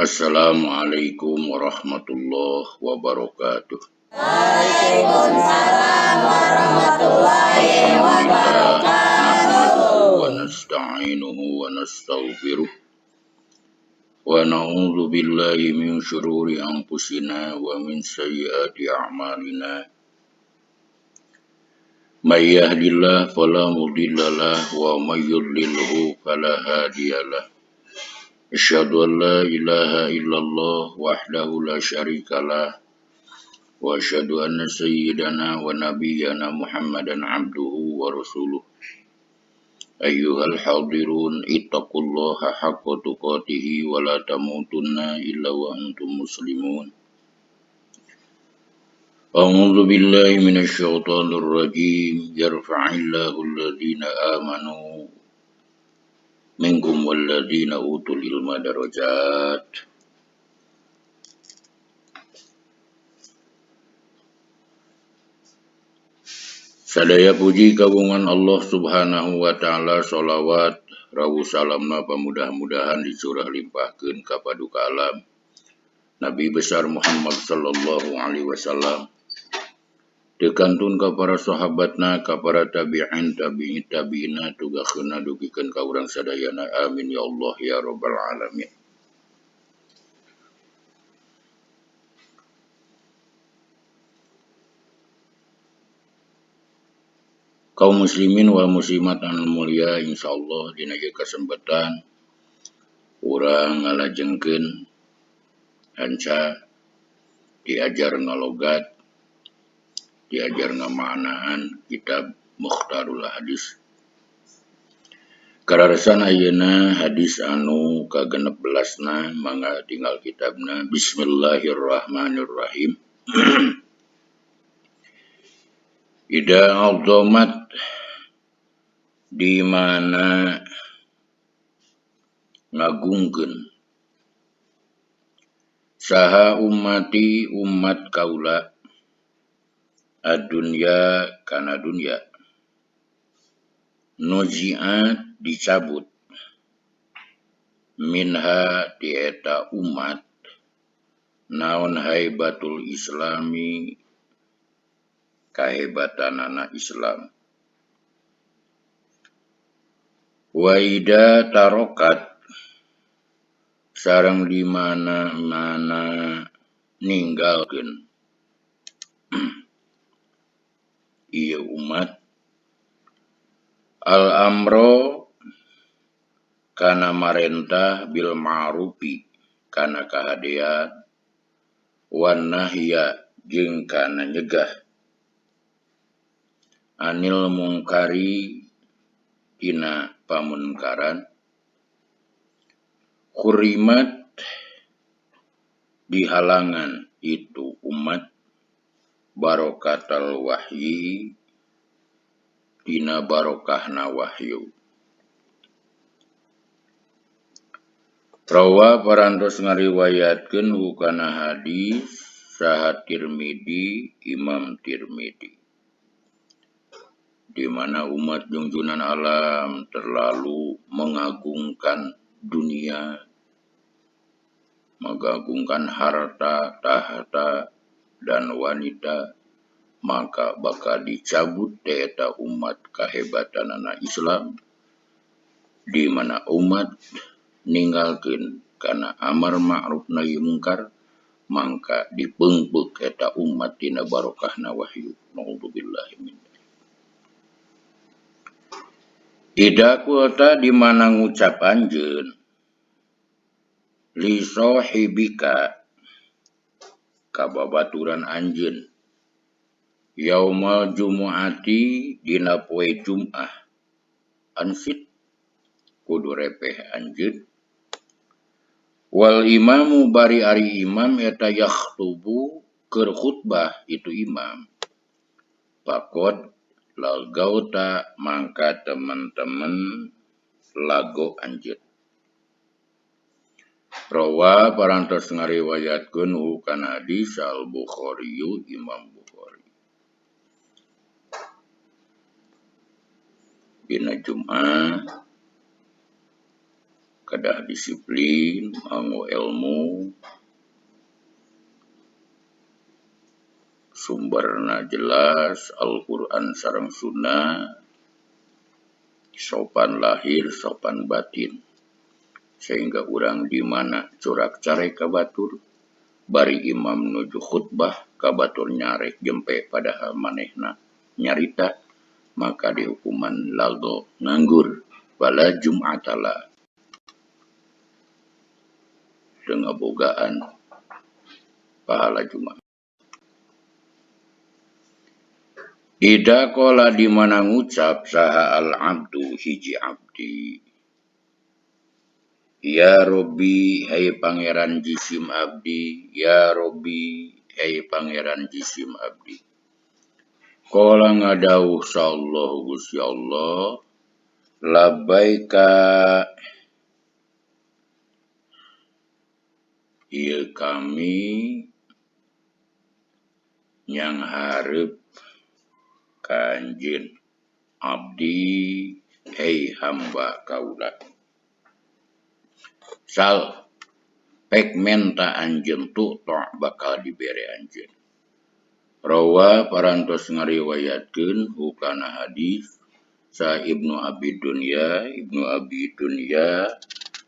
Assalamualaikum warahmatullahi wabarakatuh. Waalaikumsalam warahmatullahi wabarakatuh. Wa nasta'inuhu wa nastaghfiruh wa na'udzu billahi min syururi anfusina wa min sayyiati a'malina. May yahdihillahu fala mudhillalah wa may yudlilhu fala hadiyalah. Asyhadu an la ilaha illallah wahdahu la syarikalah wa asyhadu anna sayyidana wa nabiyyana Muhammadan abduhu wa rasuluh. Ayyuhal hadirun ittaqullaha haqqa tuqatih wa la tamutunna illa wa antum muslimun. A'udzu billahi minasy syaithanir rajim. Yarfa'illahu alladhina amanu minkum walladhina utul ilma darajat. Sadaya puji kagungan Allah subhanahu wa ta'ala, sholawat rawuh salamna pamudah-mudahan dicurah limpahkeun ka paduka alam Nabi besar Muhammad sallallahu alaihi wasallam, dekantun ka para sahabatna, ka para tabi'in tabi'ina tugaskeunna dugikeun ka urang sadayana, amin ya Allah ya rabbal alamin. Kaum muslimin wal muslimat anu mulia, insyaallah dina ieu kesempatan urang ngalajengkeun hanca diajar ngalogat, diajar ngamaknaan kitab Mukhtarul Hadis. Kararasan ayeuna hadis anu ka-16 mangga tinggal kitabna. Bismillahirrahmanirrahim. Ida azamat, di mana ngagungkeun saha ummati umat kaula ad-dunya kana dunya, nuzi'at dicabut, minha di eta umat, naon haibatul islami kahebatanana Islam, wa ida tarokat, sareng di mana-mana ninggalkeun ieu umat al-amro kana marentah bil ma'rufi kana kahadean, wan nahya jeung kana nyegah, anil mungkari tina pamunkaran, khurimat dihalangan itu umat, barokatal wahyi tina barokahna wahyu. Rawa parantos ngariwayatkeun hukana hadis saha Tirmidzi, Imam Tirmidzi, di mana umat junjunan alam terlalu mengagungkan dunia, mengagungkan harta, tahta, dan wanita, maka bakal dicabut eta umat kahebatanana Islam, di mana umat ninggalkeun kana amar ma'ruf nahi mungkar, mangka dipeungpeuk eta umat tina barokahna wahyu. Naudzubillahi min. Ida kuota di mana ngucap anjeun li sahibika ka babaturan anjeun, yaumal jumu'ati dina poe Jum'ah, ansit kudu repeh anjeun, wal imamu bari ari imam eta yakhtubu keur khutbah itu imam, pakot lagauta mangka teman-teman lago anjeun, Rawa parantos ngariwayatkeun kana hadis Al-Bukhari Imam Bukhari. Dina Jumat kadah disiplin anggo ilmu sumberna jelas Al-Qur'an sareng Sunnah, sopan lahir sopan batin, sehingga urang di mana corak carek kabatur bari imam nuju khutbah kabatur nyarek jempe padahal manehna nyarita, maka dihukuman lago nganggur bala Jum'atala dengan bogaan pahala Jumat. Ida kola di mana ngucap saha al-abdu hiji abdi, ya Robbi hai pangeran jisim abdi, ya Robbi hai pangeran jisim abdi. Kola ngadauh sallallahu Gusti Allah, labbaika ieu kami yang hareup kanjin abdi hei hamba kaula. Sal pek menta anjeun tu bakal dibere anjeun. Rawa parantos ngariwayatkeun hukana hadis sa Ibnu Abi Dunya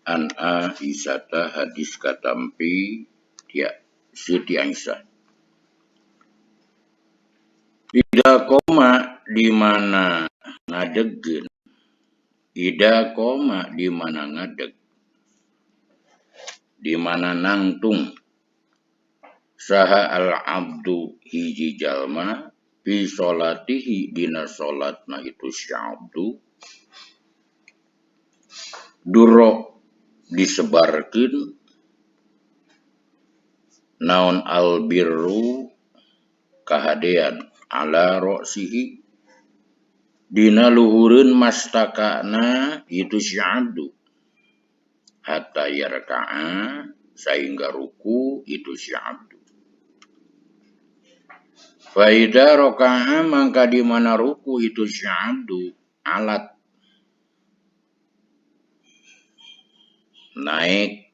an Aisyata hadis katampi ya Siti Aisyah. Ida koma di mana ngadegkeun, ida koma di mana ngadeg, di mana nangtung saha al-abdu hiji jalma fi sholatihi dina sholatna itu si abdu duro disebarkeun naon albirru kahadean ala ro'sihi dina luhureun mastakana itu si abdu hatta yarka'a sehingga ruku itu si abdu. Faida roka'a mangka di mana ruku itu si abdu alat naik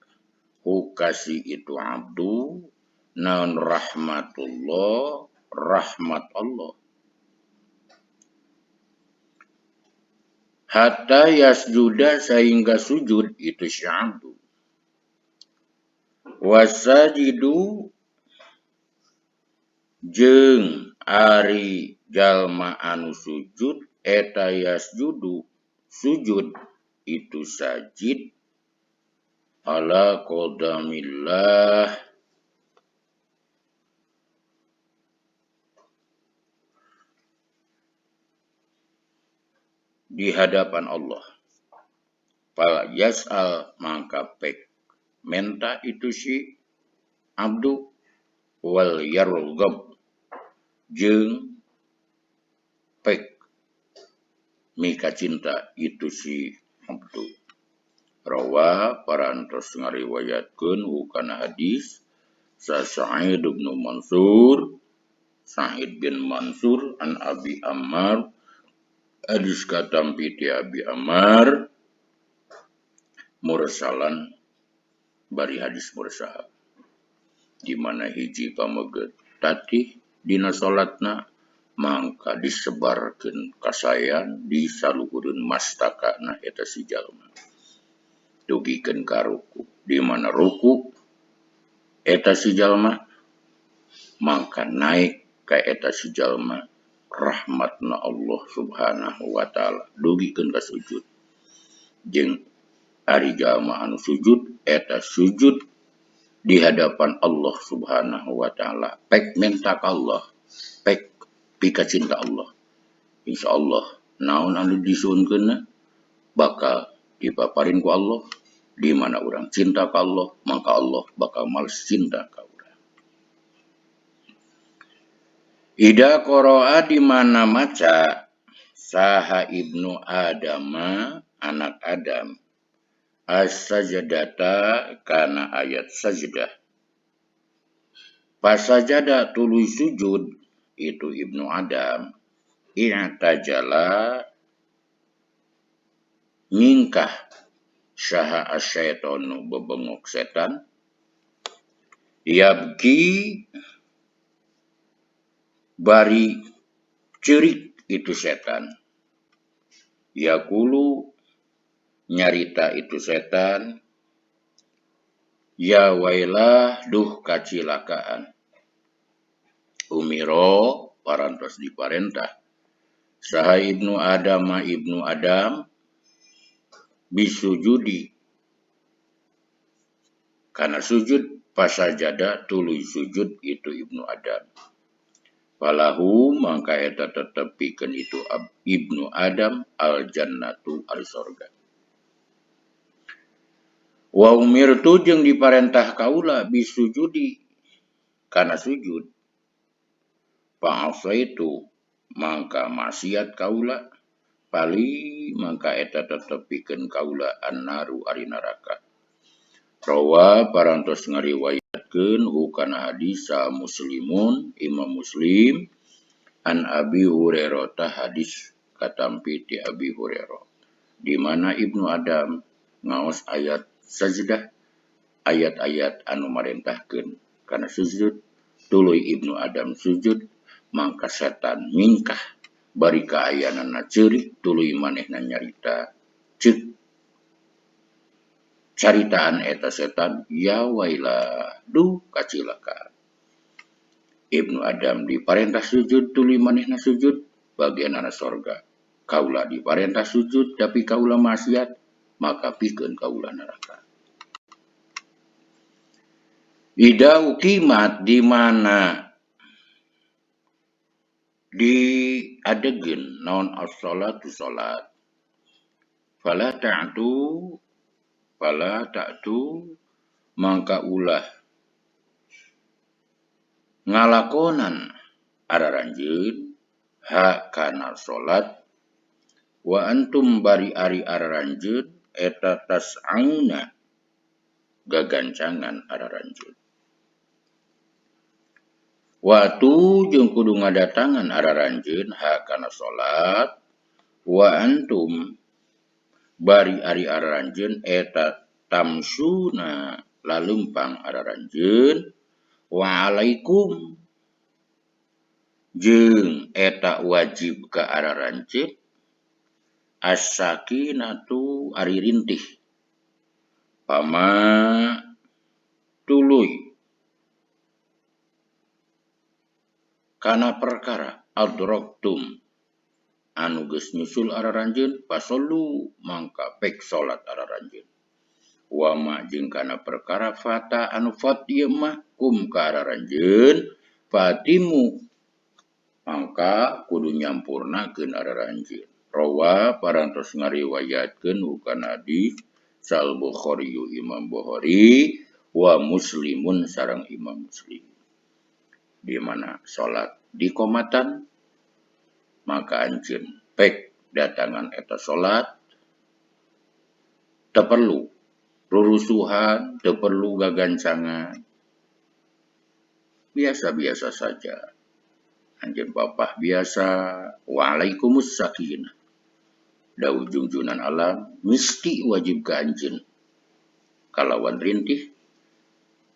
hukasi itu abdu naon rahmatullah rahmat Allah. Hatta yasjuda sehingga sujud itu si abdu. Wasajidu jeung ari jalma anu sujud eta yasjudu sujud itu sajid ala qadamillah di hadapan Allah. Fal yas'al mangka pek menta itu si abdu wal yarghab jeung pek mika cinta itu si abdu. Rawa parantos ngariwayatkeun hukana hadis sa Sa'id bin Mansur Sa'id bin Mansur an Abi Ammar hadis katampi ti Abi Ammar mursalan bari hadis mursal di mana hiji pameget tatih dina salatna mangka disebarkeun kasayan di saluhureun mastakana eta si jalma dugikeun ka ruku, di mana ruku eta si jalma mangka naik ka eta si jalma rahmatna Allah subhanahu wa ta'ala dugikeun ka sujud jeung ari jalma anu sujud eta sujud di hadapan Allah subhanahu wa ta'ala pek menta ka Allah pek pika cinta Allah insyaallah naon anu disuunkeunna bakal dipaparin ku Allah di mana urang cinta ka Allah maka Allah bakal males cinta ka urang. Ida qara'a di mana maca saha ibnu Adama anak Adam as-sajdata kana ayat sajdah. Pasajada tuluy sujud itu Ibnu Adam i'tajala nyingkah syaha asyaitonu bebengok setan yabki bari cerik itu setan yakulu nyarita itu setan ya wailah duh kacilakaan umiro parantos diparentah saha Ibnu Adam bisujudi karena sujud pasajada tuluy sujud itu Ibnu Adam falahu mangka eta tetepikeun itu Ibnu Adam al jannatu al sorga wa umirtu jeung diparentah kaula bisujudi kana sujud fa'asaitu mangka maksiat kaula pali mangka eta tetepikeun kaula annaru ari neraka rawa parantos ngariwayatkeun hukana hadisa muslimun Imam Muslim an Abi Hurairah hadis katampi ti Abi Hurairah di mana Ibnu Adam ngaos ayat sajdah ayat-ayat anu marentahkeun kana sujud tuluy Ibnu Adam sujud mangka setan mingkah bari kaayanana ceurik tuluy manehna nyarita ceuk caritaan eta setan ya wailah duh kacilaka Ibnu Adam diparentah sujud tuluy manehna sujud bagianana sorga kaula diparentah sujud tapi kaula maksiat maka pikeun kaula neraka ida ukimat di mana diadegeun naon as-shalatu salat fala ta'tu mangka ulah ngalakonan araranjeun ha kana salat wa antum bari ari araranjeun eta tas'auna gagancangan araranjeun watu jeung kudu ngadatangan araranjeun ha kana salat wa antum bari ari araranjeun eta tamsuna lalempang araranjeun wa alaikum jeung eta wajib ka araranjeun as-sakinatu ari rintih pama tuluy kana perkara adraktum anu geus nyusul araranjeun pasollu mangka pek salat araranjeun wa ma jeung kana perkara fata anu fat ieu mah kum ka araranjeun fatimu mangka kudu nyampurnakeun araranjeun rawa parantos ngariwayatkeun hukana hadis sal Bukhari Imam Bukhari wa Muslimun sareng Imam Muslim di mana salat dikomatan maka anjeun pek datangan eta salat teu perlu rurusuhan teu perlu gagancangan biasa-biasa saja anjeun papah biasa waalaikummus sakinah da ujung-ujungan alam mesti wajib ka anjeun kalawan rintih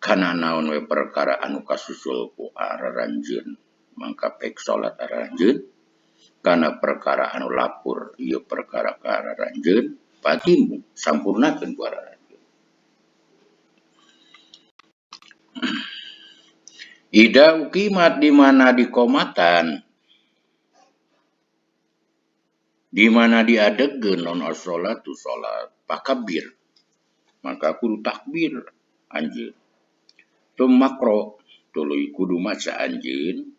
kana naon we perkara anu kasusul ku araranjeun mangka pek salat araranjeun kana perkara anu lapur ieu perkara ka araranjeun patimu sampurnakeun ku araranjeun ida ukimat di mana dikomatan di mana diadegeun non as-shalatu salat pakabir maka kudu takbir anjeun tumakro tuluy kudu maca anjeun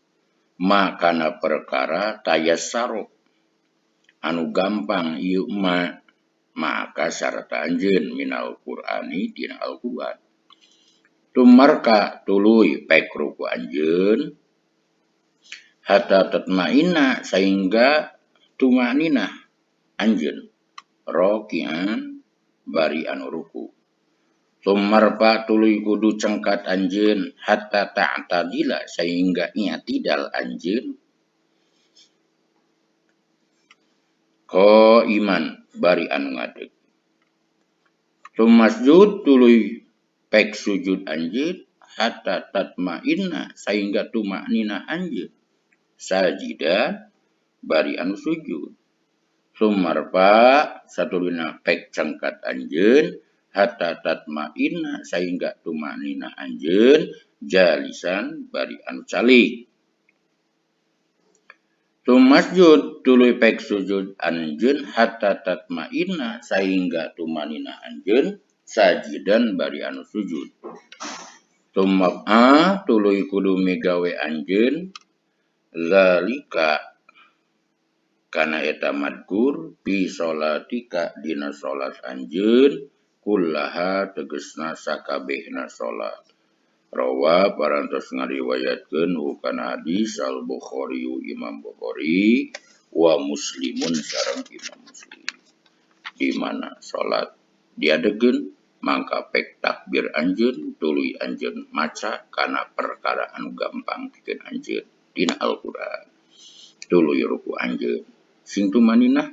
makana perkara tayassaro anu gampang ieu maka sarta anjeun minal Qur'ani dina Al-Qur'an tumarka tuluy pek ruku anjeun hatta tatmainna sehingga tumanina anjeun rokian bari anu ruku. Tumarpa tuluy kudu cengkat anjeun hatta ta'tadila sehingga i'tidal anjeun. Ko iman bari anu ngadeg. Tumasjud tuluy pek sujud anjeun hatta tatma'inna sehingga tumaknina anjeun. Sajidan bari anu sujud. Sumarpa satuluna pek cengkat anjeun hatta tatma'inna sehingga tumaknina anjeun jalisan bari anu calik. Tumasjud tuluy pek sujud anjeun hatta tatma'inna sehingga tumaknina anjeun sajidan bari anu sujud. Tumab'a tuluy kudu migawe anjeun zalika kana eta madkur fi sholatika dina salat anjeun kullaha tegesna sakabehna salat. Rawa parantos ngariwayatkeun hukana hadis al-Bukhari Imam Bukhari wa Muslimun sareng Imam Muslim. Di mana salat diadegeun mangka pek takbir anjeun tuluy anjeun maca kana perkara anu gampang pikeun anjeun dina Al-Qur'an. Tuluy ruku anjeun sing tumaninah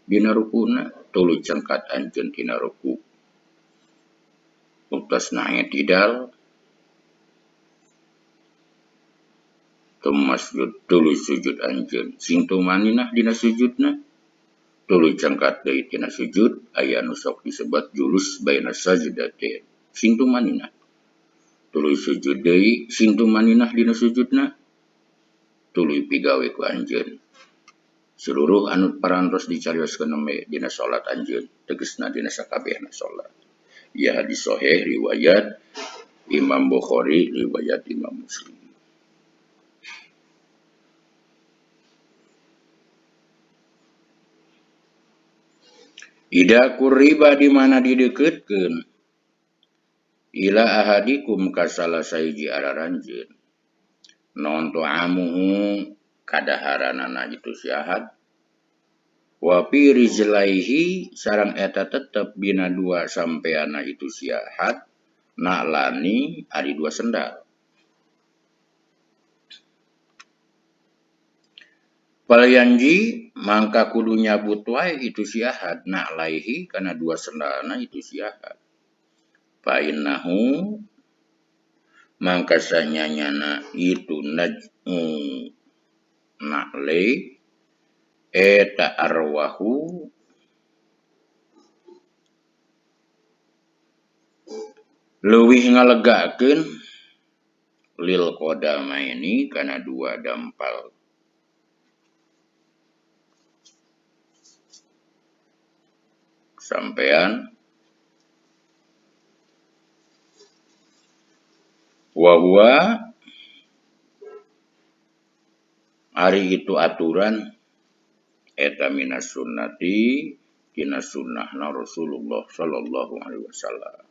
dina rukuna tuluy cengkat anjeun dina ruku. Utasna i'tidal tumasjud tuluy sujud anjeun sing tumaninah dina sujudna tuluy cengkat deui tina sujud aya nu sok disebat julus baina sajdatain sing tumaninah tuluy sujud deui sing tumaninah dina sujudna tuluy pigawe ku anjeun seluruh anu parantos dicarioskeun mah dina salat anjeun tegasna dina sakabehna salat. Ya hadis sahih riwayat Imam Bukhari riwayat Imam Muslim. Ida kuriba di mana dideketkeun ila ahadikum ka salah sahiji araranjeun non tu'amuhu kadaharanana itu syahad wa fi rijlaihi sareng eta tetep dina dua sampeana itu syahad na'lani ari dua sendal. Palyanji mangka kudu nyabut wae itu syahad na'laihi kana dua sendalna itu syahad. Fa innahu mangka sanyanyana itu naj'u na'le eta arwahu leuwih ngalegakeun lil qadamaini kana dua dampal sampean wa huwa ari itu aturan eta minas sunnati tina sunnahna Rasulullah sallallahu alaihi wasallam.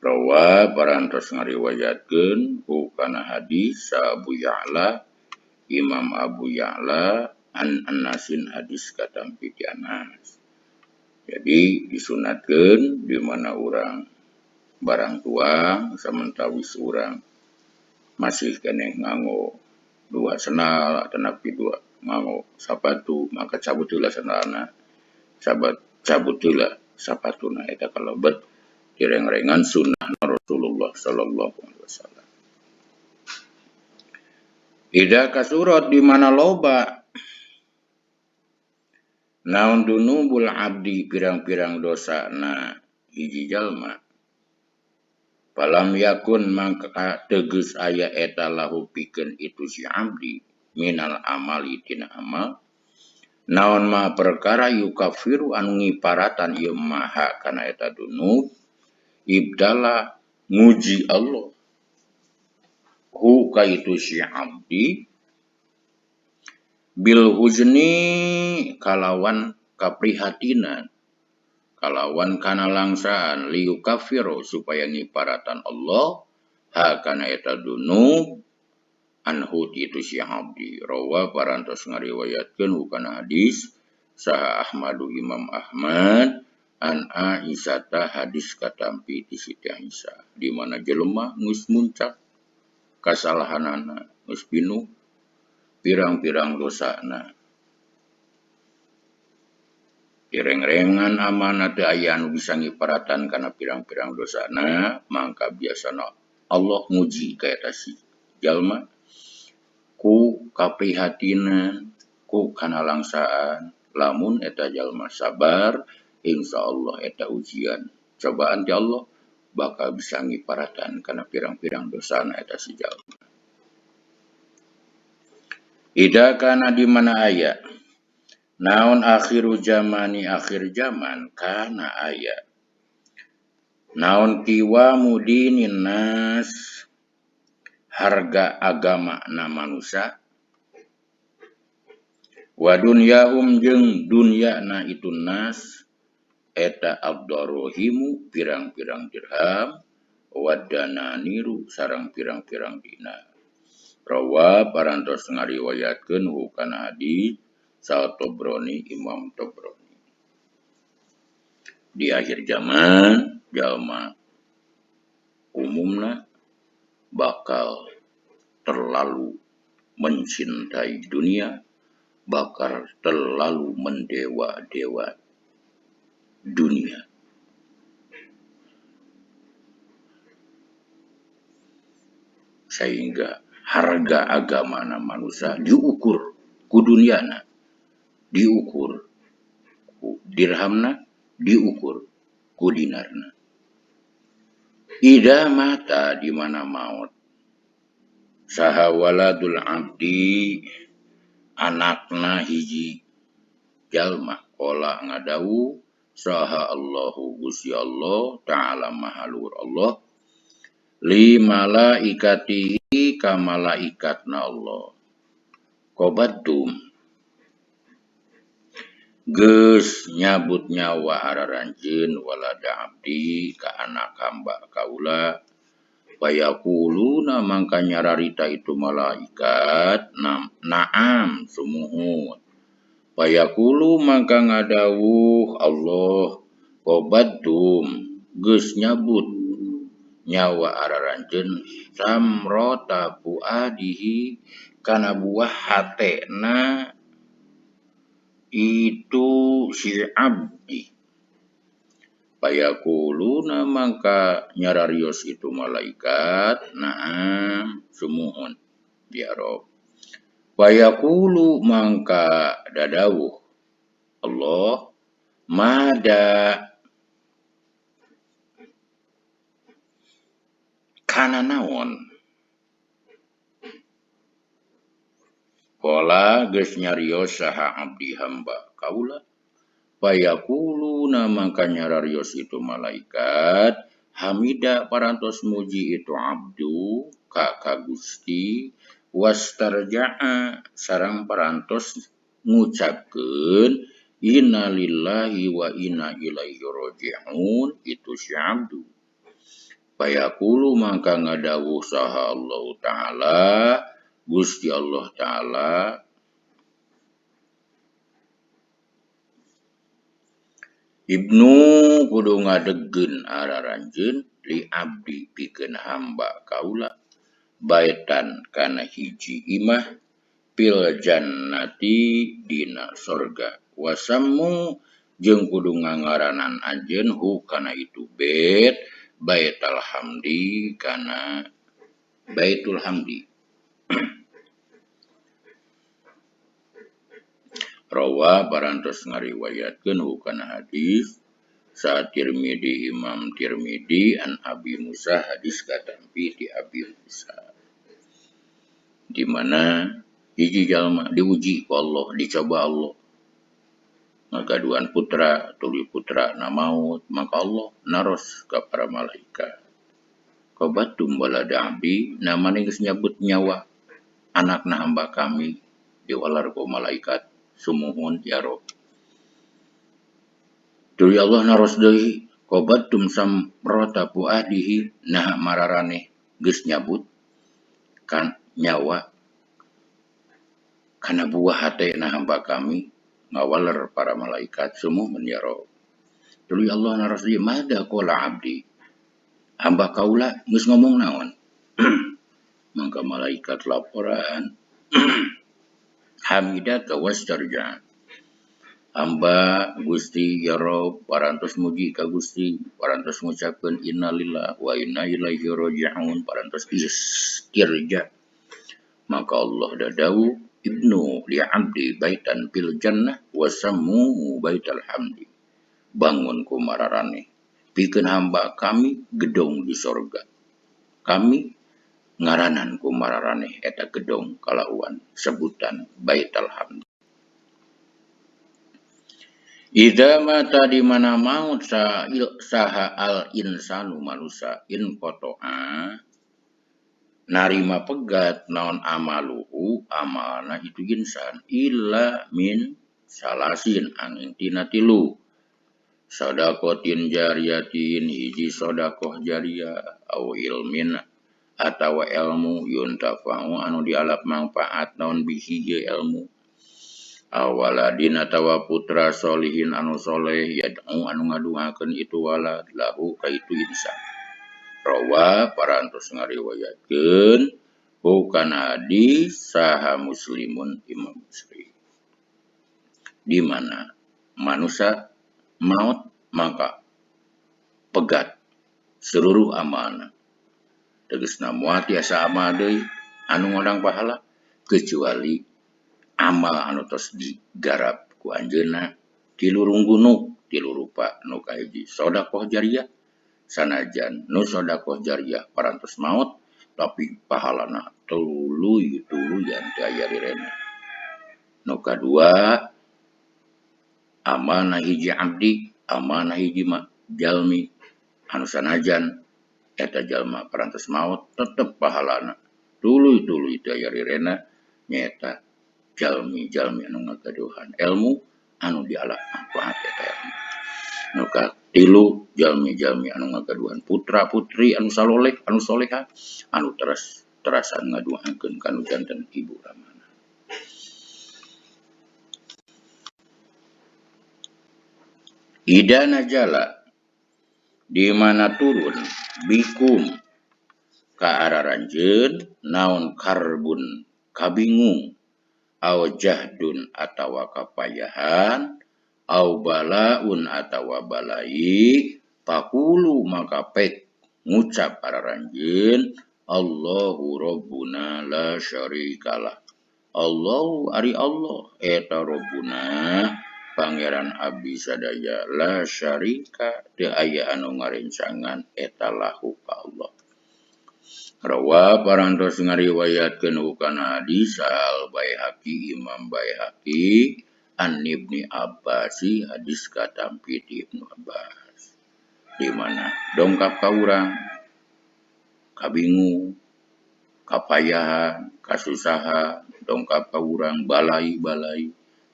Rawa parantos ngariwayatkeun hukana hadis Abu Ya'la Imam Abu Ya'la an Anasin hadis katampi ti Anas. Jadi disunatkeun di mana orang barang tuang samantawis urang masih keneh nganggo dua sendal atau napi dua nganggo sapatu maka cabut heula sendalna cabut heula sapatuna eta kalebet direng-rengan sunnah Rasulullah sallallahu alaihi wasallam. Ida kasurat di mana loba naun dunubul abdi pirang-pirang dosa na hiji jalma palam yakun mangka teges aya eta lahu pikeun itu si abdi minal amali tina amal naon ma perkara yukafiru anu ngiparatan ieu maha kana eta dunub ibdala muji Allah hu ka itu si abdi bil huzni kalawan kaprihatinan kalawan kana langsaan liyukafiru supaya ngiparatan Allah ha kana eta dunub anhu itu si abdi. Rawa parantos ngariwayatkeun hukana hadis saha Ahmadu Imam Ahmad an Aisyata hadis katampi ti Siti Aisyah di mana jelema geus muncak kasalahanana geus pinuh pirang-pirang dosana direng-rengan amanah teu aya anu bisa ngiparatan kana pirang-pirang dosana mangka biasana Allah nguji ka eta si jalma ku kaprihatinan ku kanalangsaan lamun eta jalma sabar insyaallah eta ujian cobaan ti Allah bakal bisa ngiparatan kana pirang-pirang dosana eta si jalma. Ida kana di mana aya naon akhiru zamani akhir zaman kana aya naon qiwamu dinin nas harga agama na manusia wa dunyahum jeung dunyana itu nas eta abdarohimu pirang-pirang dirham wadana niru sarang pirang-pirang dinar. Rawa parantos ngariwayatkeun hukana hadis sa Tobroni Imam Tobroni. Di akhir zaman jalma umumna bakal terlalu mencintai dunia, bakal terlalu mendewa-dewa dunia. Sehingga harga agama na manusia diukur ku duniana, diukur ku dirhamna, diukur ku dinarna. Ida mata di mana maut saha waladul abdi anakna hiji jalma qala ngadawu saha Allahu Gusti Allah taala mahaluhur Allah li malaikatihi ka malaikatna Allah qabaddum geus nyabut nyawa araranjeun walada abdi ka anak hamba kaula payaquluna mangka nyararita itu malaikat naam sumuhun payaqulu mangka ngadawuh Allah qabaddum geus nyabut nyawa araranjeun samrota fuadihi kana buah hatena itu si abdi payaquluna mangka nyararios itu malaikat naam sumuhun ya Rob payaqulu mangka dadawuh Allah mada kana naon qala geus nyarios saha abdi hamba kaula payaquluna mangka nyararios itu malaikat hamida parantos muji itu abdu ka Gusti wastarja'a sareng parantos ngucapkeun inna lillahi wa inna ilaihi raji'un itu si abdu payaqulu mangka ngadawuh saha Allah taala Gusti Allah taala Ibnu kudu ngadegkeun araranjeun li abdi pikeun hamba kaula baitan kana hiji imah pil jannati dina sorga wasammu jeung kudu ngangaranan anjeun hu kana itu baitul hamdi kana baitul hamdi rawa parantos ngariwayatkeun hukana hadis sa Tirmidzi Imam Tirmidzi an Abi Musa hadis katampi di Abi Musa di mana hiji jalma diuji ku Allah dicoba Allah ngagaduan putra tuluy putra na maut maka Allah naros ka para malaikat qabatum walada abdi na mane geus nyabut nyawa anakna hamba kami diwalar ku malaikat sumuhun ya Rob. Tuluy Allah naros deui qabatum samrata fuadihi nah mararane geus nyabut kan nyawa kana buah hatena hamba kami ngawaler para malaikat semua menyaro. Tuluy Allah narasli mada qala abdi. Hamba kaula geus ngomong naon. Mangka malaikat laporan hamidaka wastarja. Hamba Gusti ya Rob parantos muji ka Gusti, parantos ngucapkeun innalillahi wa inna ilaihi raji'un, parantos istirja. Maka Allah dadawu ibnu li abdi baitan fil jannah wa sammu baital hamdi. Bangun ku mararane, pikeun hamba kami gedong di sorga. Kami ngaranan ku mararane eta gedong kalauan sebutan baital hamdi. Idza mata di mana maut saha al insanu manusia in kotoa narima pegat naon amaluhu amalna itu insan illa min salasin angin tina tilu sodakotin jariyatin hiji sodakoh jariyah au ilmin atawa ilmu yuntafa'u anu dialap manfaat naon bihi ge ilmu awaladin atawa putra solihin anu soleh yad'u anu ngaduakeun itu walad lahu ka itu insan. Rawa parantos ngariwayatkeun bukan hadis saha muslimun imam Muslim. Di mana manusia maut maka pegat seluruh amalna. Tegasna moal tiasa amal deui anu ngodang pahala kecuali amal anu tos digarap ku anjeunna tilu runggunu tilu rupa nu kahiji sedekah jariyah sanajan nu sedekah jariyah parantos maut tapi pahalana tuluy yan teu aya rirena. Nu kadua amalna hiji abdi amalna hiji jalmi anu sanajan eta jalma parantos maut tetep pahalana tuluy teu aya rirena nyaeta jalmi anu ngagaduhan ilmu anu dialap manfaat eta ilmu. Nu katilu jalmi anu ngagaduhan putra putri anu saloleh anu soleha anu terasan ngaduakeun kanu janten ibu ramana. Ida najala di mana turun bikum ka araranjeun naon karbun kabingung aw jahdun atawa kapayahan aw balaun atawa balai pakulu maka pek ngucap araranjeun Allahu Rabbuna la syarikalah. Allahu ari Allah eta Rabbuna pangeran abdi sadaya la syarika teu aya anu ngarencangan eta lahu ka Allah. Rawa parantos ngariwayatkeun hukana hadis al Baihaqi Imam Baihaqi an Ibni Abbas hadis katampi ti Ibnu Abbas di mana dongkap ka urang kabingung kapayahan kasusahan dongkap ka urang balai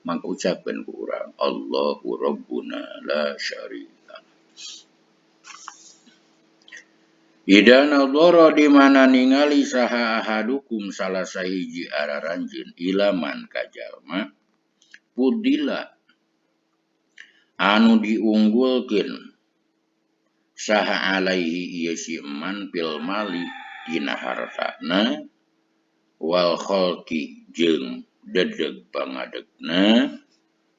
maka ucapkeun ku urang Allahu Rabbuna la syarika. Ida nadhara di mana ningali saha ahadukum salah sahiji araranjeun ilaman ka jalma pudila anu diunggulkeun saha alaihi ieu si man pil mali dina hartana wal khalqi jeung dedeg pangadegna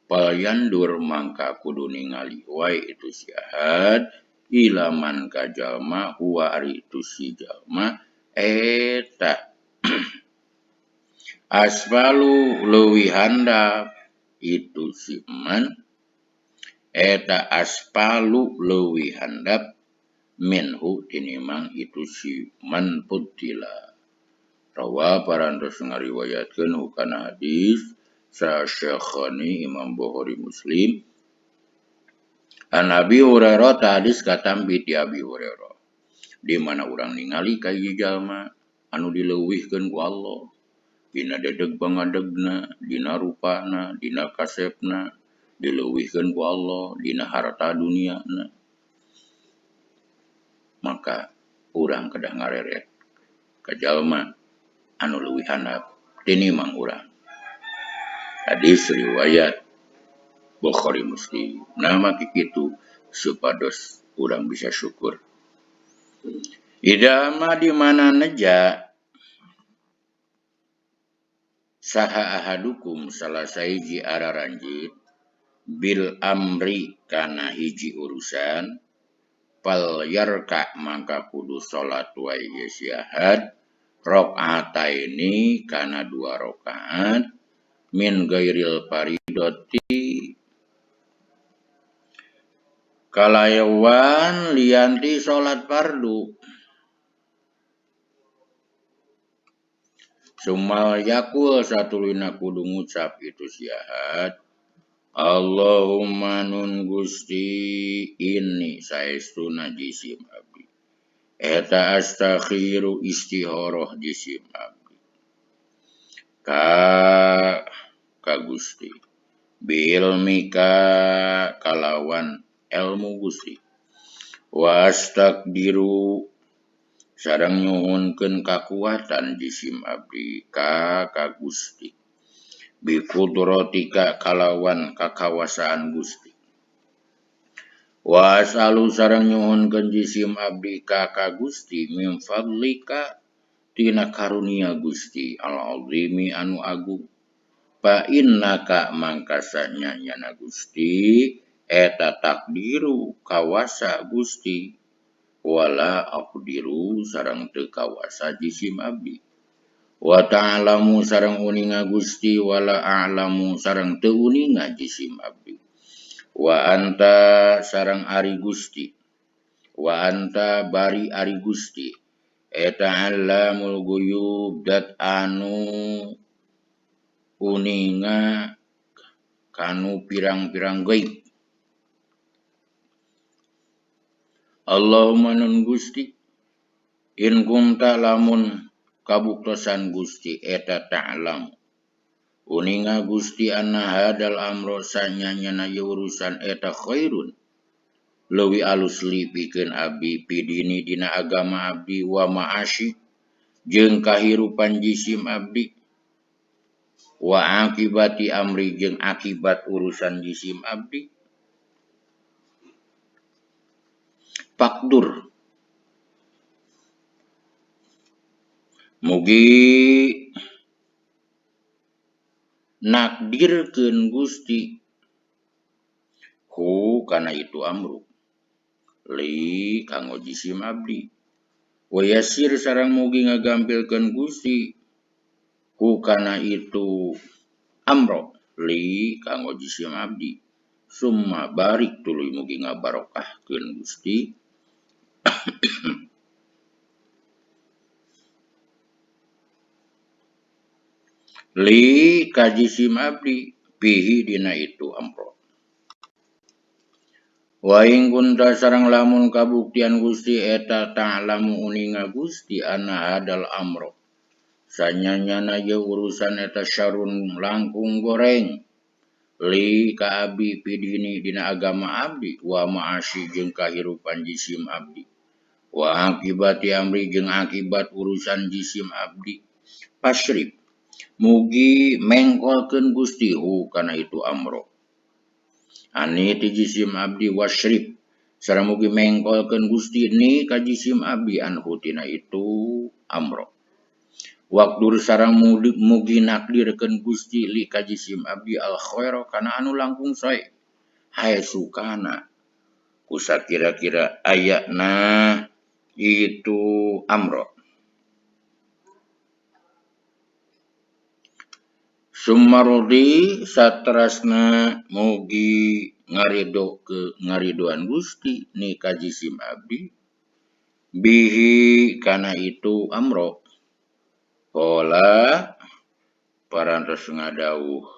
payandur mangka kudu ningali wae itu si ahad ilaman ka jalma huwa ari itu si jalma eta asfalu leuwih handap itu si man eta asfalu leuwih handap minhu tinimang itu si man putila. Rawa parantos ngariwayatkeun hukana hadis sa Syekhani Imam Bukhari Muslim an Abi Hurairah hadis katampi ti Abi Hurairah di mana urang ningali ka ieu jalma anu dileuwihkeun ku Allah dina dedeg pangadegna dina rupana dina kasepna dileuwihkeun ku Allah dina harta duniana maka urang kedah ngareret ka jalma anu leuwih handap tinimang urang. Hadis riwayat Bukhari Muslim. Nah maki kitu supados urang bisa syukur. Idama di mana neja saha ahadukum salah sahiji araranjit bil amri kana hiji urusan pal yarka maka kudu salat wa syahad rakaataini kana 2 rakaat min gairil paridoti kalayawan lianti salat fardu. Sumal yakul satulina kudu ngucap itu syahad Allahumma nun gusti ini saestuna jisim abdi eta astakhiru istihoroh jisim abdi ka gusti biilmika kalawan ilmu gusti wa astakdiru sareng nyuhunkeun kakuatan jisim abdi ka gusti bikudratika kalawan kakawasaan gusti wa asalu sareng nyuhunkeun jisim abdi ka gusti min fadlika tina karunia gusti al-azimi anu agung fa innaka mangkasanya nyana gusti eta takdiru kawasa gusti wala aqdiru sareng teu kawasa jisim abdi wa ta'lamu sareng uninga gusti wala a'lamu sareng teu uninga jisim abdi wa anta sareng ari gusti wa anta bari ari gusti eta allamul ghuyub dat anu uninga kanu pirang-pirang gaib. Allahumma nun gusti in kunta lamun kabuktosan gusti eta ta'lam uninga gusti anna hadal amro sanyanyana urusan eta khairun leuwih alus lipikeun abdi pidini dina agama abdi wa ma'asyi jeung kahirupan jisim abdi wa akibati amri jeung akibat urusan jisim abdi fakdur mugi nakdirkeun gusti hu kana itu amru li kanggo jisim abdi wa yasir sareng mugi ngagampilkeun gusti hu kana itu amro li kanggo jisim abdi summa barik tuluy mugi ngabarokahkeun gusti li ka jisim abdi bihi dina itu amro wa ing kunta sareng lamun kabuktian gusti eta ta'lamu uninga gusti ana hadal amro sanyanyana ye urusan eta syarun langkung goreng li ka abdi pidini dina agama abdi wa ma'asyi jeung kahirupan jisim abdi wa akibati amri jeung akibat urusan jisim abdi pasrib mugi mengkolkeun gusti hu kana itu amro ani ti jisim abdi wasrib sareng mugi mengkolkeun gusti ni ka jisim abdi anhu tina itu amro wakdur sareng mugi nakdirkeun gusti li ka jisim abdi al khaira kana anu langkung sae hae sukana kusa kira-kira ayatna itu amro Sumarodi satrasna mugi ngaridoan gusti ni ka jisim abdi bihi kana itu amro pola parantos ngadawuh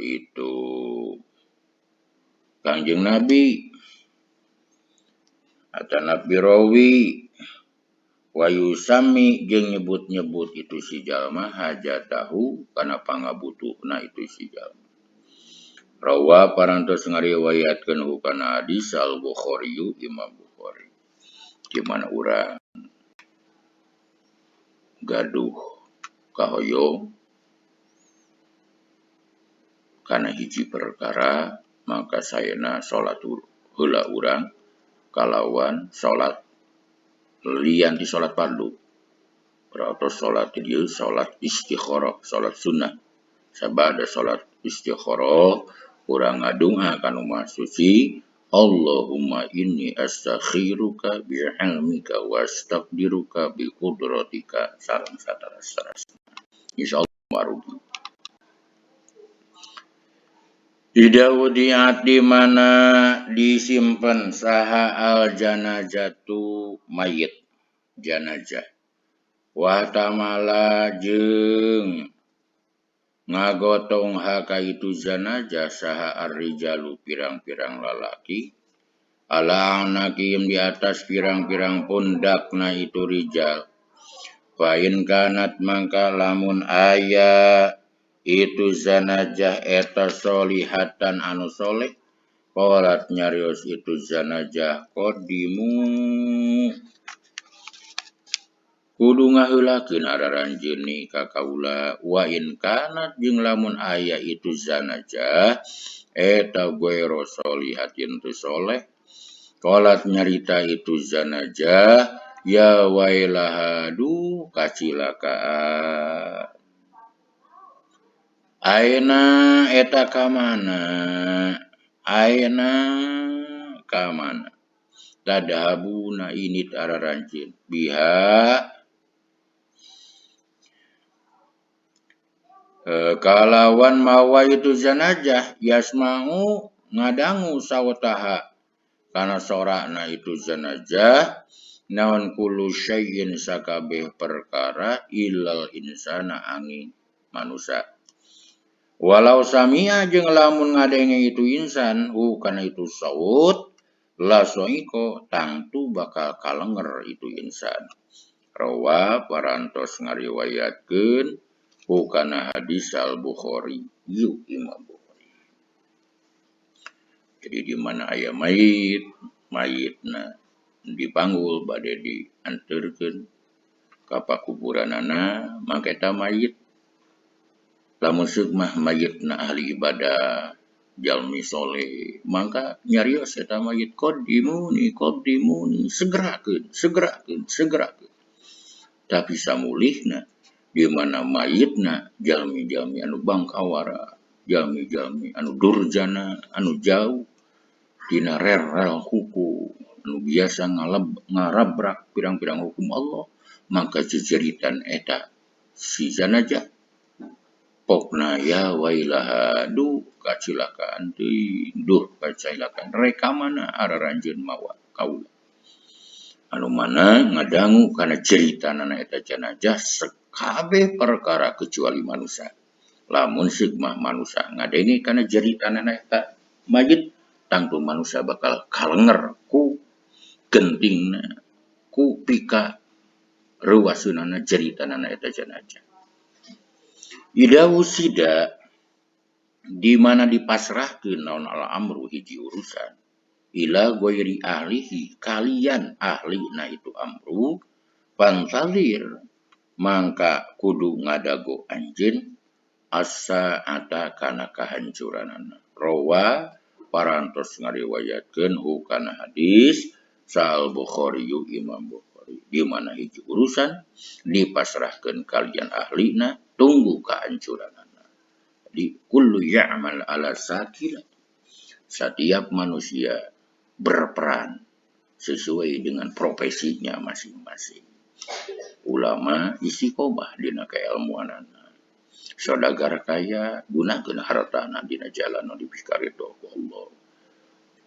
itu Kangjeng Nabi atau Nabi Rawi wa yusami jeung nyebut-nyebut itu si jalma hajatahu kana pangabutuhna itu si jalma rawa parantos ngariwayatkeun hukana hadis al Bukhari Imam Bukhari di mana urang gaduh kahoyong kana hiji perkara maka sayana salat heula urang kalawan salat lian di salat fardu. Berarti salat ieu salat istikharah, salat sunnah. Sabada salat istikharah urang ngadunga kanu Maha Suci, Allahumma inni astakhiruka bi'ilmika wa astaqdiruka bi qudratika sareng sataras-taras. Insyaallah marugi. Ida wudiat di mana disimpan saha al janazatu mayit janazah. Wa tamala jeung ngagotong haka itu janazah saha ar-rijalu pirang-pirang lalaki ala anakim di atas pirang-pirang pundakna itu rijal. Fa in kanat mangka lamun aya itu zanajah eta solihatan anu soleh qalat nyarios itu zanajah qadimu kudu ngaheulakeun araranjeun ka kaula wa in kanat jeung lamun aya itu zanajah eta goero solihatin tu soleh qalat nyarita itu zanajah ya wailahadu kacilakaan ayeuna eta kamana ayeuna kamana tadhabuna init araranjeun biha kalawan mawa itu zanajah yasma'u ngadangu sawataha kana sorana itu zanajah naon kullu syai'in sakabeh perkara illal insana angin manusia. Walau samia jeung lamun ngadenge itu insan kana itu saut la soiko tangtu bakal kalenger itu insan. Rawa parantos ngariwayatkeun kana hadis al-Bukhari yu Imam Bukhari. Jadi di mana aya mayitna dipanggul bade dianterkeun ka pakuburanana mangka eta mayit lamun mah mayitna ahli ibadah jalmi soleh mangka nyarios eta mayit qadimuni segerakeun tapi samulihna di mana mayitna jalmi-jalmi anu bangkawara jalmi-jalmi anu durjana anu jauh dina rerel hukum anu biasa ngarabrak pirang-pirang hukum Allah maka jejeritan eta si zanajah pokna ya wailahadu kacilakaan teuing duh kacilakaan reka mana araranjeun mawa kaula anu mana ngadangu kana ceritanana eta janazah sakabeh perkara kecuali manusia lamun sigmah manusia ngadenge kana ceritanana eta mayit tangtu manusia bakal kalenger ku gentingna ku pika reuaseunana ceritanana eta janazah. Ida wusida di mana dipasrahkeun naon al-amru hiji urusan ila ghairi ahlihi kalian ahlina itu amru pantalir mangka kudu ngadago anjeun as-sa'ata kana kahancuranana rawa parantos ngariwayatkeun hukana hadis sal Bukhari yu Imam Bukhari di mana hiji urusan dipasrahkeun kalian ahlina tunggu kehancuranana. Jadi kullu ya'mal ala sakila setiap manusia berperan sesuai dengan profesinya masing-masing. Ulama istiqomah dina kailmuanana. Saudagar kaya gunakeun hartana dina jalan anu dipikaridho ku Allah.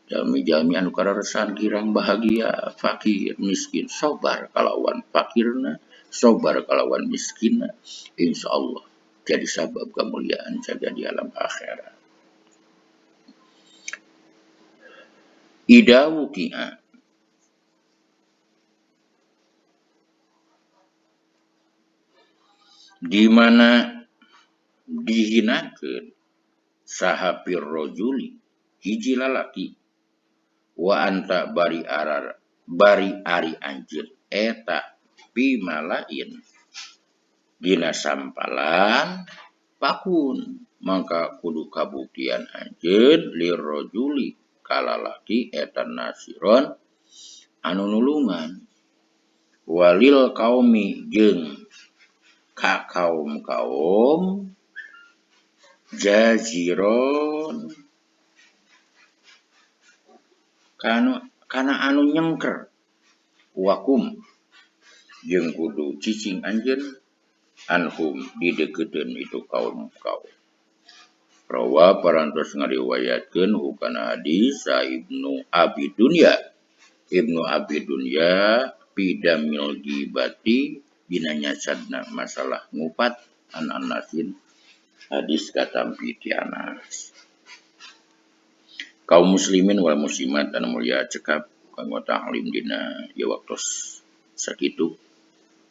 Jalmi-jalmi anu kararesan girang bahagia, fakir, miskin, sabar kalawan fakirna, sabar kalawan miskinna, insyaallah jadi sabab kemuliaan saja di alam akhirat. Ida wuki'a di mana dihinakeun sahapir rojuli hiji lalaki wa anta bari ari anjeun eta pimalain dina sampalan pakun mangka kudu kabuktian anjeun lirrojuli kalalaki eta nasiron anu nulungan walil kaumi jeung ka kaum jaziron kana anu nyengker wakum jeung kudu cicing anjeun anhum dideukeutkeun itu kaum rawa parantos ngariwayatkeun hukana hadis sa Ibnu Abi Dunya pidamil gibati dina nyasadna masalah ngupat an Anasin hadis katampi ti Anas. Kaum muslimin wal muslimat anu mulia cekap kanggo taklim dina ieu waktos sakitu.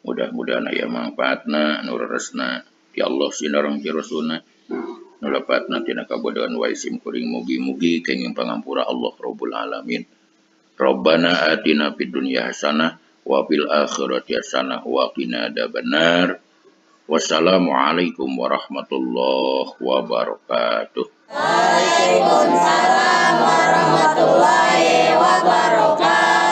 Mudah-mudahan aya manfaatna anu reresna ti Allah sinareng ti Rasulna nu lepatna tina kabodohan wa isim kuring mugi-mugi kenging pangampura Allah Rabbul Alamin. Rabbana atina fid dunya hasanah wa fil akhirati hasanah wa qina adzabannar. Wassalamualaikum warahmatullahi wabarakatuh. Waalaikumsalam warahmatullahi wabarakatuh.